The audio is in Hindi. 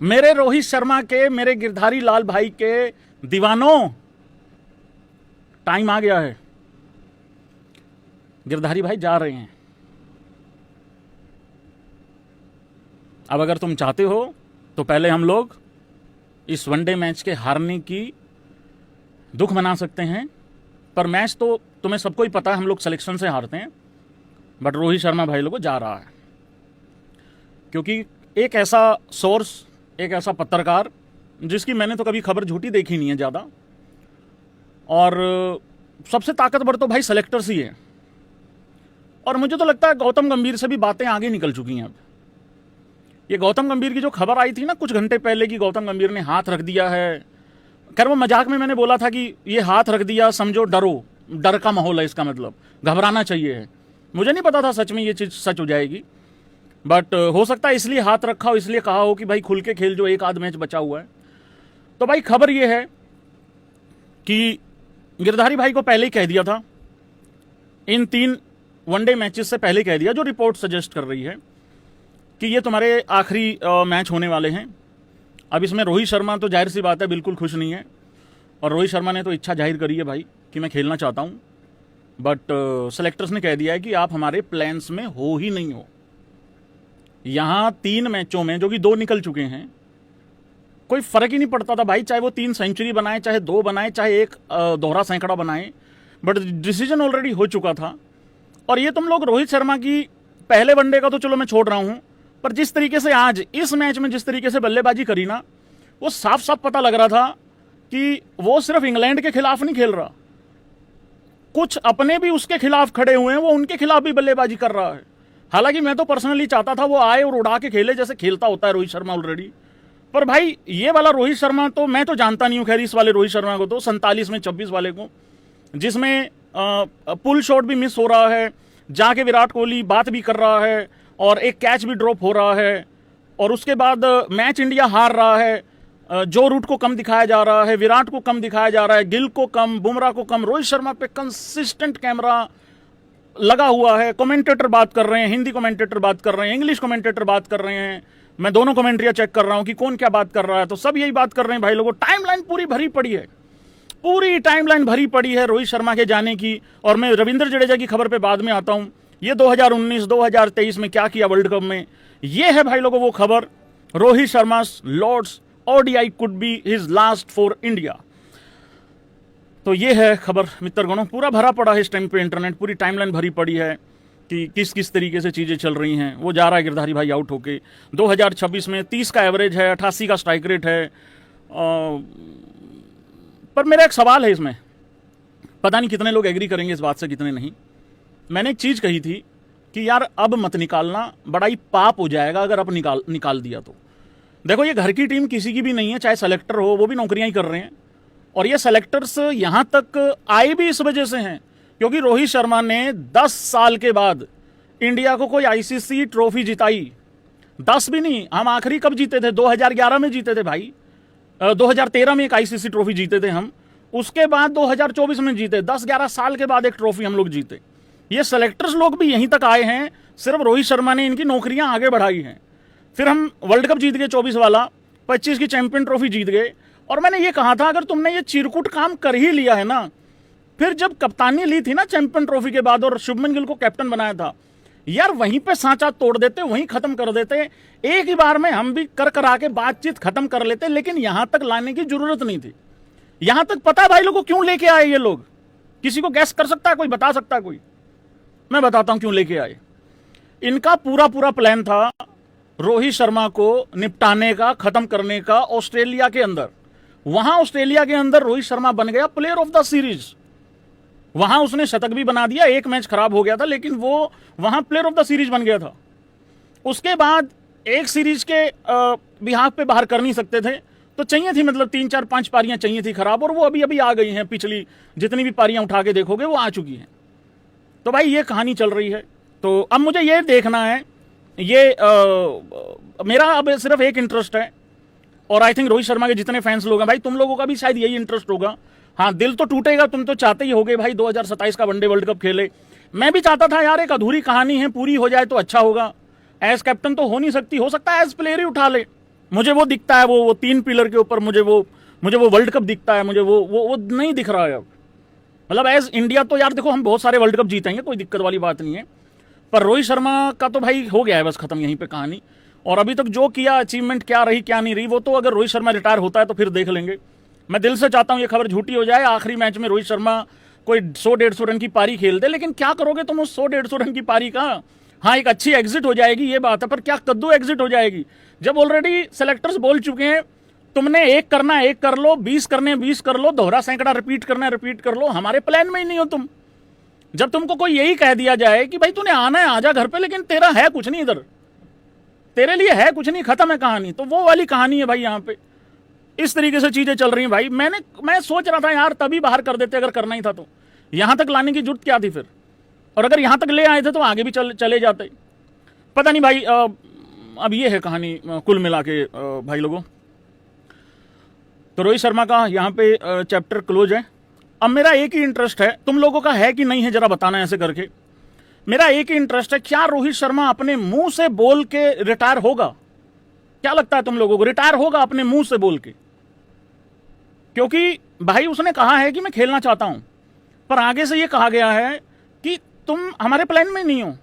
मेरे रोहित शर्मा के, मेरे गिरधारी लाल भाई के दीवानों, टाइम आ गया है। गिरधारी भाई जा रहे हैं। अब अगर तुम चाहते हो तो पहले हम लोग इस वनडे मैच के हारने की दुख मना सकते हैं, पर मैच तो तुम्हें सबको ही पता है हम लोग सिलेक्शन से हारते हैं। बट रोहित शर्मा भाई लोगों को जा रहा है, क्योंकि एक ऐसा सोर्स, एक ऐसा पत्रकार जिसकी मैंने तो कभी खबर झूठी देखी नहीं है ज़्यादा, और सबसे ताकतवर तो भाई सेलेक्टर्स ही है। और मुझे तो लगता है गौतम गंभीर से भी बातें आगे निकल चुकी हैं। अब ये गौतम गंभीर की जो खबर आई थी ना कुछ घंटे पहले कि गौतम गंभीर ने हाथ रख दिया है, खैर वो मजाक में मैंने बोला था कि ये हाथ रख दिया समझो डरो, डर का माहौल है, इसका मतलब घबराना चाहिए है। मुझे नहीं पता था सच में ये चीज़ सच हो जाएगी, बट हो सकता है इसलिए हाथ रखा हो, इसलिए कहा हो कि भाई खुल के खेल, जो एक आध मैच बचा हुआ है। तो भाई खबर ये है कि गिरधारी भाई को पहले ही कह दिया था, इन 3 वनडे मैचेस से पहले कह दिया, जो रिपोर्ट सजेस्ट कर रही है कि ये तुम्हारे आखिरी मैच होने वाले हैं। अब इसमें रोहित शर्मा तो जाहिर सी बात है बिल्कुल खुश नहीं है, और रोहित शर्मा ने तो इच्छा जाहिर करी है भाई कि मैं खेलना चाहता हूँ, बट सेलेक्टर्स ने कह दिया है कि आप हमारे प्लान्स में हो ही नहीं हो। यहाँ 3 मैचों में, जो कि 2 निकल चुके हैं, कोई फर्क ही नहीं पड़ता था भाई, चाहे वो 3 सेंचुरी बनाए, चाहे 2 बनाए, चाहे 1 दोहरा सैकड़ा बनाए, बट डिसीजन ऑलरेडी हो चुका था। और ये तुम लोग रोहित शर्मा की पहले वनडे का तो चलो मैं छोड़ रहा हूँ, पर जिस तरीके से आज इस मैच में जिस तरीके से बल्लेबाजी करी ना, वो साफ साफ पता लग रहा था कि वो सिर्फ इंग्लैंड के खिलाफ नहीं खेल रहा, कुछ अपने भी उसके खिलाफ खड़े हुए हैं, वो उनके खिलाफ भी बल्लेबाजी कर रहा है। हालांकि मैं तो पर्सनली चाहता था वो आए और उड़ा के खेले जैसे खेलता होता है रोहित शर्मा ऑलरेडी, पर भाई ये वाला रोहित शर्मा तो मैं तो जानता नहीं हूं। खैर इस वाले रोहित शर्मा को तो 47 में 26 वाले को, जिसमें पुल शॉट भी मिस हो रहा है, जाके विराट कोहली बात भी कर रहा है, और एक कैच भी ड्रॉप हो रहा है, और उसके बाद मैच इंडिया हार रहा है। जो रूट को कम दिखाया जा रहा है, विराट को कम दिखाया जा रहा है, गिल को कम, बुमराह को कम, रोहित शर्मा पे कंसिस्टेंट कैमरा लगा हुआ है। कमेंटेटर बात कर रहे हैं, हिंदी कमेंटेटर बात कर रहे हैं, इंग्लिश कमेंटेटर बात कर रहे हैं, मैं दोनों कमेंट्रियां चेक कर रहा हूं कि कौन क्या बात कर रहा है, तो सब यही बात कर रहे हैं भाई लोगों। टाइमलाइन पूरी भरी पड़ी है, पूरी टाइमलाइन भरी पड़ी है रोहित शर्मा के जाने की। और मैं रविंद्र जडेजा की खबर पे बाद में आता हूं। ये 2019-2023 में क्या किया वर्ल्ड कप में, ये है भाई लोगों वो खबर, Rohit Sharma Lord's ODI could be his last for India. तो ये है खबर मित्रगणों, पूरा भरा पड़ा है इस टाइम पे इंटरनेट, पूरी टाइमलाइन भरी पड़ी है कि किस किस तरीके से चीज़ें चल रही हैं। वो जा रहा है गिरधारी भाई आउट होके, 2026 में 30 का एवरेज है, 88 का स्ट्राइक रेट है। पर मेरा एक सवाल है इसमें, पता नहीं कितने लोग एग्री करेंगे इस बात से, कितने नहीं। मैंने एक चीज़ कही थी कि यार अब मत निकालना, बड़ा ही पाप हो जाएगा अगर अब निकाल दिया तो। देखो ये घर की टीम किसी की भी नहीं है, चाहे सेलेक्टर हो, वो भी नौकरियां ही कर रहे हैं, और ये सेलेक्टर्स यहां तक आए भी इस वजह से हैं क्योंकि रोहित शर्मा ने 10 साल के बाद इंडिया को कोई आईसीसी ट्रॉफी जिताई। 10 भी नहीं, हम आखिरी कब जीते थे, 2011 में जीते थे भाई, 2013 में एक आईसीसी ट्रॉफी जीते थे हम, उसके बाद 2024 में जीते, 10-11 साल के बाद एक ट्रॉफी हम लोग जीते। ये सेलेक्टर्स लोग भी यहीं तक आए हैं, सिर्फ रोहित शर्मा ने इनकी नौकरियां आगे बढ़ाई हैं। फिर हम वर्ल्ड कप जीत गए 24 वाला, 25 की चैंपियन ट्रॉफी जीत गए। और मैंने ये कहा था अगर तुमने ये चिरकुट काम कर ही लिया है ना, फिर जब कप्तानी ली थी ना चैंपियन ट्रॉफी के बाद और शुभमन गिल को कैप्टन बनाया था, यार वहीं पे सांचा तोड़ देते, वहीं खत्म कर देते, एक ही बार में हम भी कर करा के बातचीत खत्म कर लेते। लेकिन यहां तक लाने की जरूरत नहीं थी। यहां तक पता है भाई लोगों क्यों लेके आए ये लोग? किसी को गैस कर सकता है कोई, बता सकता है कोई? मैं बताता हूं क्यों लेके आए। इनका पूरा पूरा प्लान था रोहित शर्मा को निपटाने का, खत्म करने का ऑस्ट्रेलिया के अंदर। वहां ऑस्ट्रेलिया के अंदर रोहित शर्मा बन गया प्लेयर ऑफ द सीरीज। वहां उसने शतक भी बना दिया, एक मैच खराब हो गया था लेकिन वो वहां प्लेयर ऑफ द सीरीज बन गया था। उसके बाद एक सीरीज के बिहाफ पे बाहर कर नहीं सकते थे, तो चाहिए थी, मतलब 3-4-5 पारियां चाहिए थी खराब, और वो अभी अभी आ गई हैं। पिछली जितनी भी पारियां उठा के देखोगे वो आ चुकी हैं। तो भाई ये कहानी चल रही है। तो अब मुझे ये देखना है, ये मेरा अब सिर्फ एक इंटरेस्ट है, और आई थिंक रोहित शर्मा के जितने फैंस लोग हैं भाई, तुम लोगों का भी शायद यही इंटरेस्ट होगा। हाँ, दिल तो टूटेगा, तुम तो चाहते ही होगे भाई 2027 का वनडे वर्ल्ड कप खेले। मैं भी चाहता था यार, एक अधूरी कहानी है, पूरी हो जाए तो अच्छा होगा। एज कैप्टन तो हो नहीं सकती, हो सकता है एज प्लेयर ही उठा ले, मुझे वो दिखता है, वो 3 पिलर के ऊपर मुझे वो वर्ल्ड कप दिखता है, मुझे वो नहीं दिख रहा है अब। मतलब एज इंडिया तो यार देखो हम बहुत सारे वर्ल्ड कप जीतेंगे, कोई दिक्कत वाली बात नहीं है, पर रोहित शर्मा का तो भाई हो गया है बस खत्म यहीं पे कहानी। और अभी तक जो किया अचीवमेंट क्या रही क्या नहीं रही वो तो अगर रोहित शर्मा रिटायर होता है तो फिर देख लेंगे। मैं दिल से चाहता हूं ये खबर झूठी हो जाए, आखिरी मैच में रोहित शर्मा कोई 100-150 रन की पारी खेल दे, लेकिन क्या करोगे तुम उस 100-150 रन की पारी का। हाँ एक अच्छी एग्जिट हो जाएगी ये बात है, पर क्या कद्दू एग्जिट हो जाएगी जब ऑलरेडी सेलेक्टर्स बोल चुके हैं तुमने 1 करना है 1 कर लो, 20 करने 20 कर लो, दोहरा सैकड़ा रिपीट करना है रिपीट कर लो, हमारे प्लान में ही नहीं हो तुम। जब तुमको कोई यही कह दिया जाए कि भाई तूने आना है आजा घर पे, लेकिन तेरा है कुछ नहीं इधर, तेरे लिए है कुछ नहीं, खत्म है कहानी, तो वो वाली कहानी है भाई यहाँ पे। इस तरीके से चीजें चल रही हैं भाई। मैं सोच रहा था यार तभी बाहर कर देते अगर करना ही था तो, यहां तक लाने की जरूरत क्या थी फिर, और अगर यहां तक ले आए थे तो आगे भी चले जाते। पता नहीं भाई, अब ये है कहानी कुल मिला के भाई लोगों। तो रोहित शर्मा का यहाँ पे चैप्टर क्लोज है। अब मेरा एक ही इंटरेस्ट है, तुम लोगों का है कि नहीं है जरा बताना ऐसे करके। मेरा एक ही इंटरेस्ट है, क्या रोहित शर्मा अपने मुंह से बोल के रिटायर होगा? क्या लगता है तुम लोगों को, रिटायर होगा अपने मुंह से बोल के? क्योंकि भाई उसने कहा है कि मैं खेलना चाहता हूं, पर आगे से ये कहा गया है कि तुम हमारे प्लान में नहीं हो।